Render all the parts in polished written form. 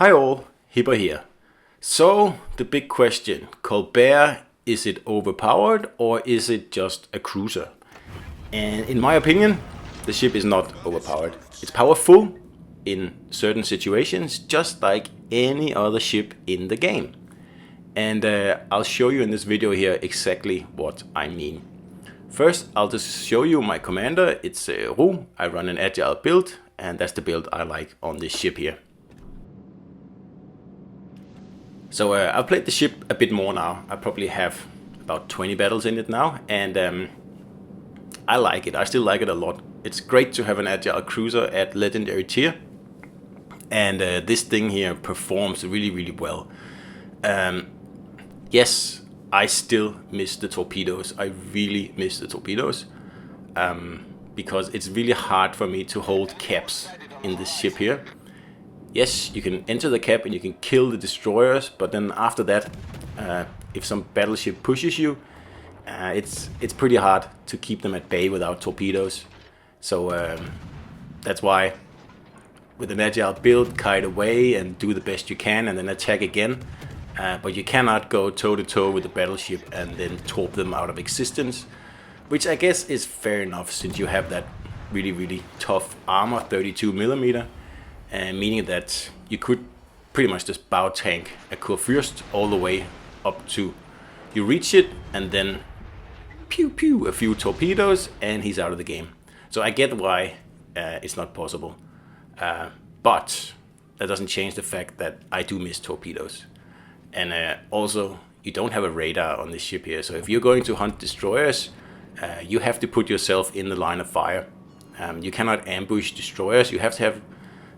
Hi all, Hipper here. So, the big question, Colbert, is it overpowered or is it just a cruiser? And in my opinion, the ship is not overpowered. It's powerful in certain situations, just like any other ship in the game. And I'll show you in this video here exactly what I mean. First, I'll just show you my commander. It's Ru. I run an agile build, and that's the build I like on this ship here. So I've played the ship a bit more now. I probably have about 20 battles in it now, and I like it. I still like it a lot. It's great to have an agile cruiser at legendary tier, and this thing here performs really, really well. Yes, I still miss the torpedoes. I really miss the torpedoes because it's really hard for me to hold caps in this ship here. Yes, you can enter the cap and you can kill the destroyers, but then after that, if some battleship pushes you, it's pretty hard to keep them at bay without torpedoes. So that's why with an agile build, kite away and do the best you can and then attack again. But you cannot go toe-to-toe with the battleship and then torp them out of existence, which I guess is fair enough since you have that really, really tough armor, 32mm. Meaning that you could pretty much just bow tank a Kurfürst all the way up to you reach it and then pew pew a few torpedoes and he's out of the game. So I get why it's not possible, but that doesn't change the fact that I do miss torpedoes. And also you don't have a radar on this ship here, so if you're going to hunt destroyers, you have to put yourself in the line of fire. You cannot ambush destroyers. You have to have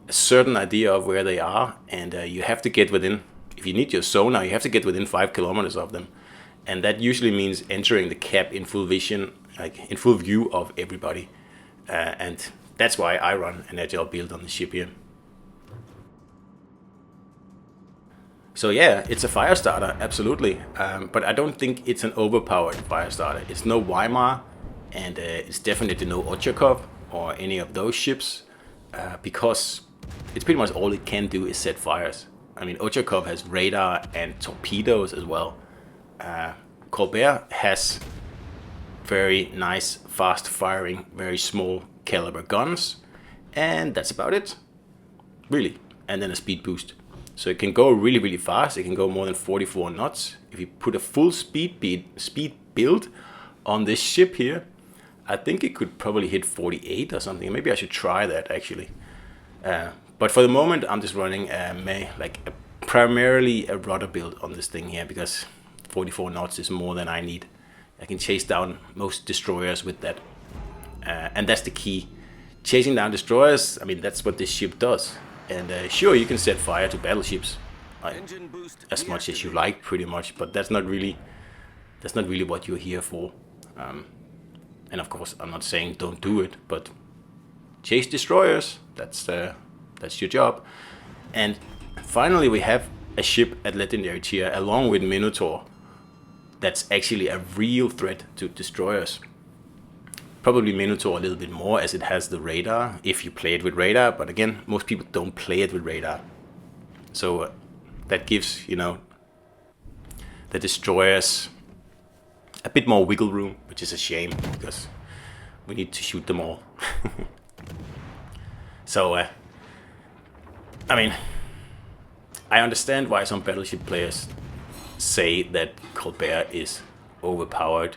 a certain idea of where they are, and you have to get within, if you need your sonar, you have to get within 5 kilometers of them, and that usually means entering the cap in full vision, like in full view of everybody, and that's why I run an agile build on the ship here. So yeah, it's a fire starter, absolutely, but I don't think it's an overpowered fire starter. It's no Weimar, and it's definitely no Ochakov or any of those ships, because it's pretty much all it can do is set fires. I mean, Ochakov has radar and torpedoes as well. Colbert has very nice, fast-firing, very small caliber guns, and that's about it, really. And then a speed boost. So it can go really, really fast. It can go more than 44 knots. If you put a full speed build on this ship here, I think it could probably hit 48 or something. Maybe I should try that actually. But for the moment, I'm just running primarily a rudder build on this thing here because 44 knots is more than I need. I can chase down most destroyers with that. And that's the key. Chasing down destroyers, I mean, that's what this ship does. And sure, you can set fire to battleships as much as you like, pretty much. But that's not really what you're here for. And of course, I'm not saying don't do it, but chase destroyers. That's your job. And finally, we have a ship at legendary tier, along with Minotaur, that's actually a real threat to destroyers. Probably Minotaur a little bit more, as it has the radar, if you play it with radar. But again, most people don't play it with radar. So that gives, the destroyers a bit more wiggle room, which is a shame because we need to shoot them all. So, I mean, I understand why some battleship players say that Colbert is overpowered,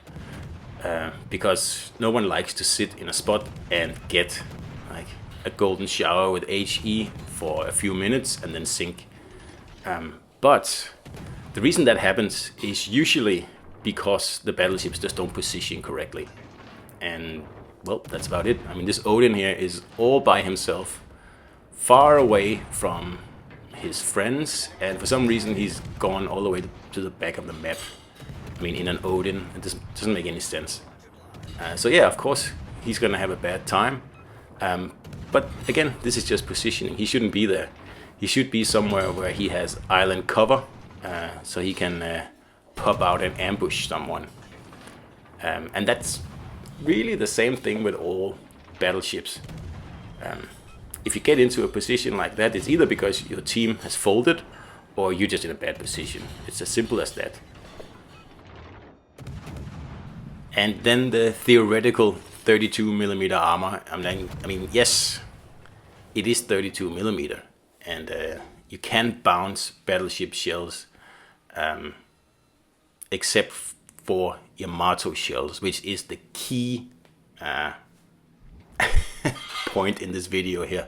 because no one likes to sit in a spot and get like a golden shower with HE for a few minutes and then sink. But the reason that happens is usually because the battleships just don't position correctly. And well, that's about it. I mean, this Odin here is all by himself, far away from his friends, and for some reason he's gone all the way to the back of the map. I mean, in an Odin, it doesn't make any sense. So yeah, of course, he's gonna have a bad time. But again, this is just positioning. He shouldn't be there. He should be somewhere where he has island cover, so he can pop out and ambush someone. And that's really the same thing with all battleships. if you get into a position like that, it's either because your team has folded or you're just in a bad position. It's as simple as that. And then the theoretical 32mm armor. I mean, yes, it is 32mm, and you can bounce battleship shells, except for Yamato shells, which is the key point in this video here.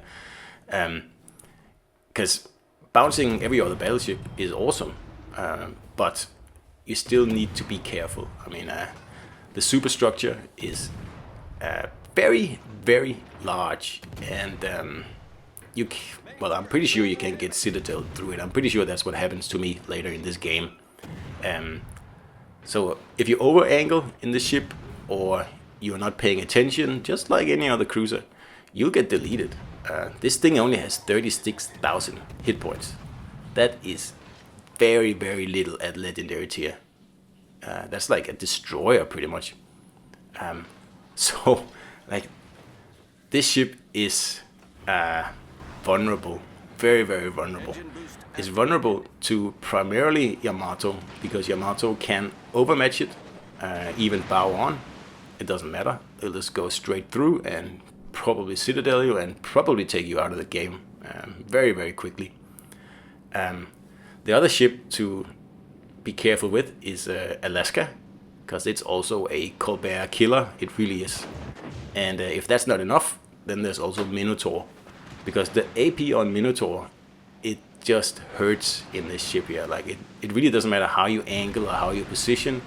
Because bouncing every other battleship is awesome, but you still need to be careful. I mean, the superstructure is very, very large, and well, I'm pretty sure you can get Citadel through it. I'm pretty sure that's what happens to me later in this game. So if you over-angle in the ship, or you're not paying attention, just like any other cruiser, you'll get deleted. This thing only has 36,000 hit points. That is very, very little at legendary tier. That's like a destroyer, pretty much. So, like, this ship is vulnerable, very, very vulnerable. It's vulnerable to primarily Yamato, because Yamato can overmatch it, even bow on. It doesn't matter. It'll just go straight through and probably Citadel you and probably take you out of the game very, very quickly. The other ship to be careful with is Alaska, because it's also a Colbert killer. It really is. And if that's not enough, then there's also Minotaur, because the AP on Minotaur, it just hurts in this ship here. Like, it really doesn't matter how you angle or how you position.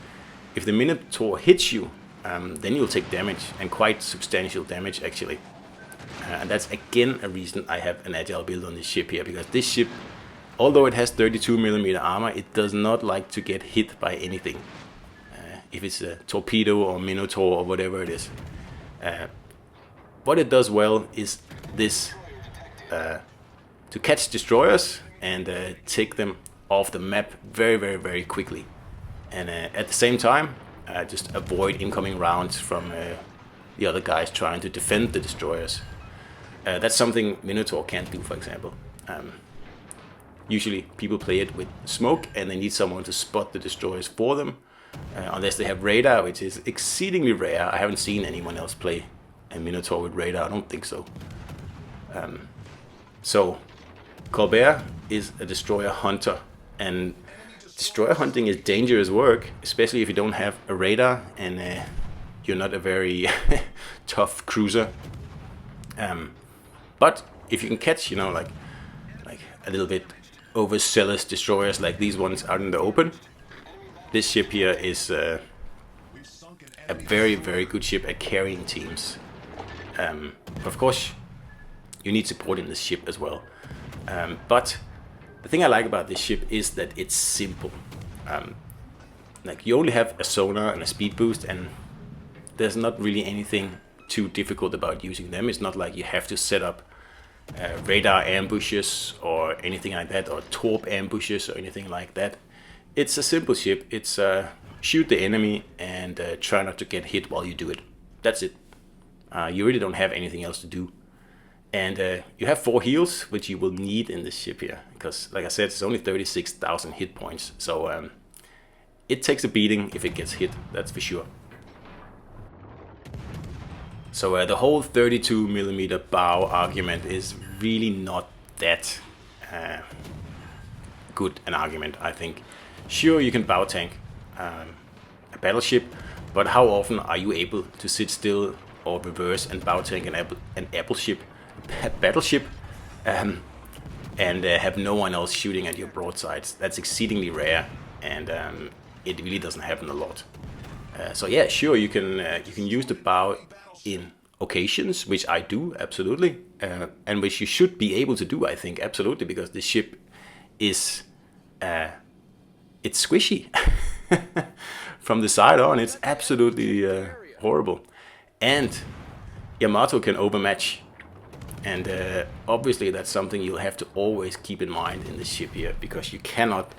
If the Minotaur hits you, then you'll take damage, and quite substantial damage actually. And that's again a reason I have an agile build on this ship here, because this ship, although it has 32mm armor, it does not like to get hit by anything. If it's a torpedo or Minotaur or whatever it is. What it does well is this, to catch destroyers and take them off the map very, very, very quickly. And at the same time, just avoid incoming rounds from the other guys trying to defend the destroyers. That's something Minotaur can't do, for example. Usually people play it with smoke, and they need someone to spot the destroyers for them, unless they have radar, which is exceedingly rare. I haven't seen anyone else play a Minotaur with radar. I don't think so. So Colbert is a destroyer hunter, and destroyer hunting is dangerous work, especially if you don't have a radar and you're not a very tough cruiser. But if you can catch, you know, like a little bit overzealous destroyers like these ones out in the open, this ship here is a very, very good ship at carrying teams. Of course, you need support in this ship as well. But the thing I like about this ship is that it's simple. Like, you only have a sonar and a speed boost, and there's not really anything too difficult about using them. It's not like you have to set up radar ambushes or anything like that, or torp ambushes or anything like that. It's a simple ship. It's shoot the enemy and try not to get hit while you do it. That's it. You really don't have anything else to do. And you have 4 heals, which you will need in this ship here, because, like I said, it's only 36,000 hit points. So it takes a beating if it gets hit, that's for sure. So the whole 32mm bow argument is really not that good an argument, I think. Sure, you can bow tank a battleship, but how often are you able to sit still or reverse and bow tank an battleship and have no one else shooting at your broadsides? That's exceedingly rare, and it really doesn't happen a lot. So yeah, sure, you can use the bow in occasions, which I do, absolutely, and which you should be able to do, I think, absolutely, because the ship is it's squishy. From the side on, it's absolutely horrible. And Yamato can overmatch, and obviously that's something you'll have to always keep in mind in this ship here, because you cannot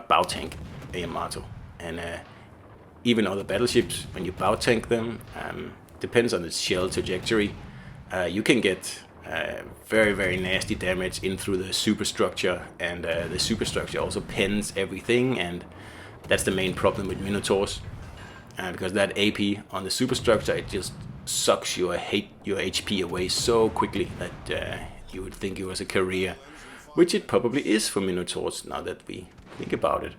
bow tank a Yamato. And even other battleships, when you bow tank them, depends on its shell trajectory, you can get Very, very nasty damage in through the superstructure, and the superstructure also pens everything, and that's the main problem with Minotaurs, because that AP on the superstructure, it just sucks your HP away so quickly that you would think it was a career, which it probably is for Minotaurs now that we think about it.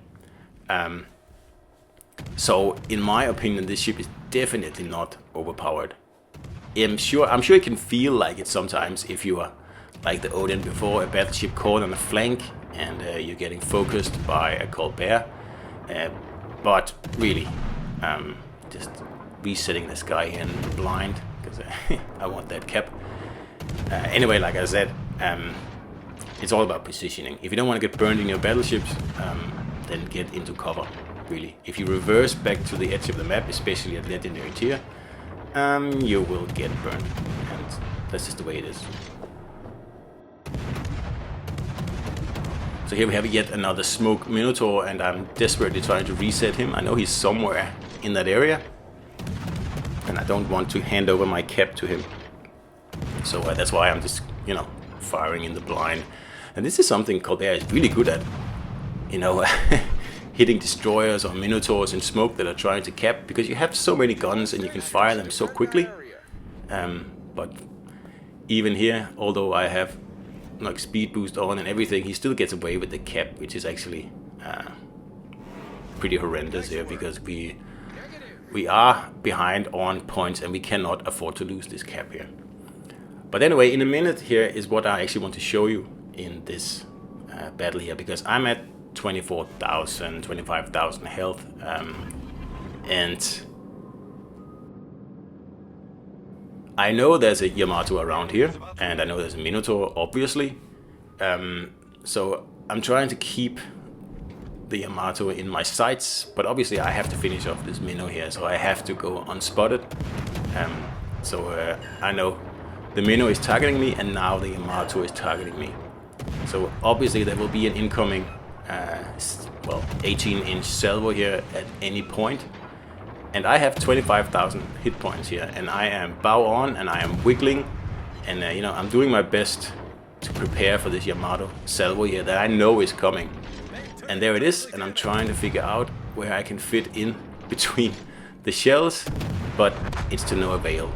So in my opinion, this ship is definitely not overpowered. I'm sure it can feel like it sometimes if you are like the Odin before, a battleship caught on a flank and you're getting focused by a Colbert. But really, just resetting this guy in blind because I want that cap. Anyway, like I said, it's all about positioning. If you don't want to get burned in your battleships, then get into cover. Really, if you reverse back to the edge of the map, especially at legendary tier, you will get burned, and that's just the way it is. So here we have yet another smoke Minotaur, and I'm desperately trying to reset him. I know he's somewhere in that area, and I don't want to hand over my cap to him. So that's why I'm just, firing in the blind. And this is something Colbert is really good at, hitting destroyers or Minotaurs in smoke that are trying to cap, because you have so many guns and you can fire them so quickly. But even here, although I have like speed boost on and everything, he still gets away with the cap, which is actually pretty horrendous here, because we are behind on points and we cannot afford to lose this cap here. But anyway, in a minute here is what I actually want to show you in this battle here, because I'm at 24,000, 25,000 health, and I know there's a Yamato around here, and I know there's a Minotaur, obviously. So I'm trying to keep the Yamato in my sights, but obviously I have to finish off this Minnow here, so I have to go unspotted. So I know the Minnow is targeting me, and now the Yamato is targeting me. So obviously there will be an incoming 18-inch salvo here at any point, and I have 25,000 hit points here, and I am bow on and I am wiggling, and I'm doing my best to prepare for this Yamato salvo here that I know is coming. And there it is, and I'm trying to figure out where I can fit in between the shells, but it's to no avail.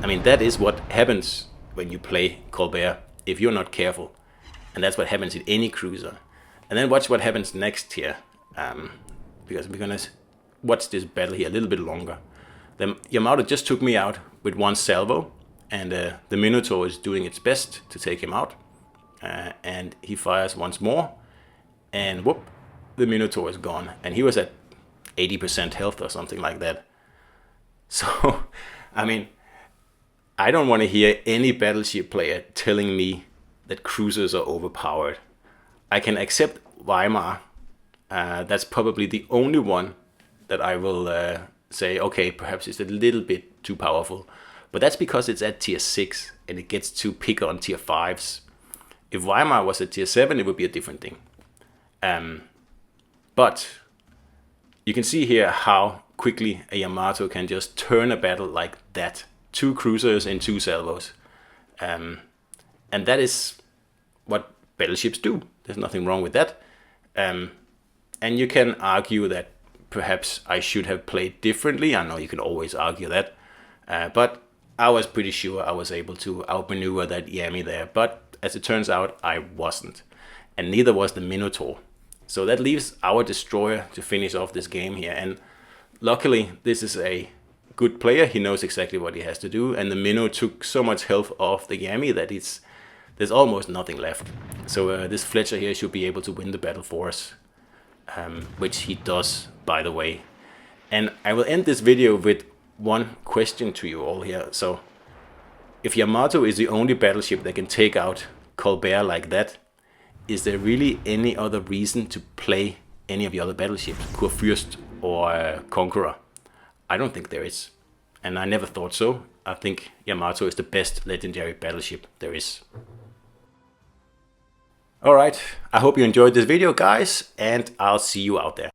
I mean, that is what happens when you play Colbert if you're not careful, and that's what happens in any cruiser. And then watch what happens next here, because we're gonna watch this battle here a little bit longer. The Yamato just took me out with one salvo, and the Minotaur is doing its best to take him out, and he fires once more, and whoop, the Minotaur is gone, and he was at 80% health or something like that. So, I mean, I don't want to hear any battleship player telling me that cruisers are overpowered. I can accept Weimar. That's probably the only one that I will say, okay, perhaps it's a little bit too powerful. But that's because it's at tier 6 and it gets to pick on tier 5s. If Weimar was at tier 7, it would be a different thing. But you can see here how quickly a Yamato can just turn a battle like that. 2 cruisers and 2 salvos. And that is what battleships do. There's nothing wrong with that. And you can argue that perhaps I should have played differently. I know you can always argue that. But I was pretty sure I was able to outmaneuver that Yami there. But as it turns out, I wasn't. And neither was the Minotaur. So that leaves our destroyer to finish off this game here. And luckily, this is a good player. He knows exactly what he has to do. And the Minnow took so much health off the Yami that there's almost nothing left. So this Fletcher here should be able to win the battle for us. Which he does, by the way. And I will end this video with one question to you all here. So, if Yamato is the only battleship that can take out Colbert like that, is there really any other reason to play any of the other battleships, Kurfürst or Conqueror? I don't think there is. And I never thought so. I think Yamato is the best legendary battleship there is. Alright, I hope you enjoyed this video, guys, and I'll see you out there.